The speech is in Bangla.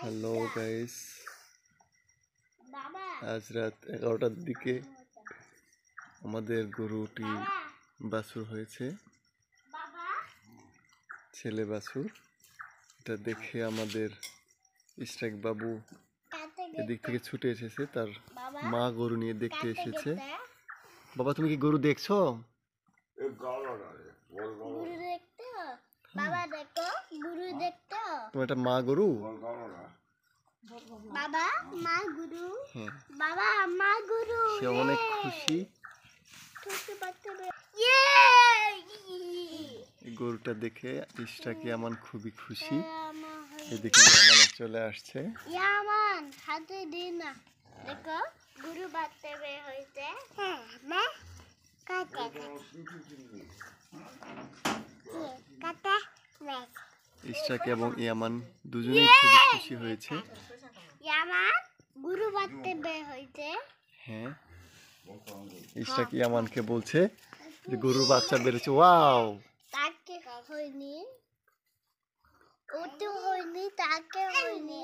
হ্যালো গাইস, আজ রাত 11টার দিকে আমাদের গরুটি বাছুর হয়েছে, ছেলে বাছুর। এটা দেখে আমাদের ইশরাক বাবু এদিক থেকে ছুটে এসেছে, তার মা গরু নিয়ে দেখতে এসেছে। বাবা, তুমি কি গরু দেখছো? তোমার একটা মা গরু? বাবা মা গুরু, বাবা মা গুরু, সে অনেক খুশি। গরুটা দেখে ইশরাক ইয়ামান খুবই খুশি। এদিকে ইয়ামান চলে আসছে। ইয়ামান হাতে দিন না, দেখো গুরু বাচ্চা বের হইছে। হ্যাঁ মা কাটা কাটা বেশ। ইশরাক এবং ইয়ামান দুজনেই খুবই খুশি হয়েছে। ইয়ামান গুরু বাচ্চা বের হইছে। হ্যাঁ, ইশরাক ইয়ামানকে বলছে যে গরুর বাচ্চা বেরোচ্ছে। ওয়াও! তাকে হয়নি, ওতে হয়নি, তাকে হয়নি।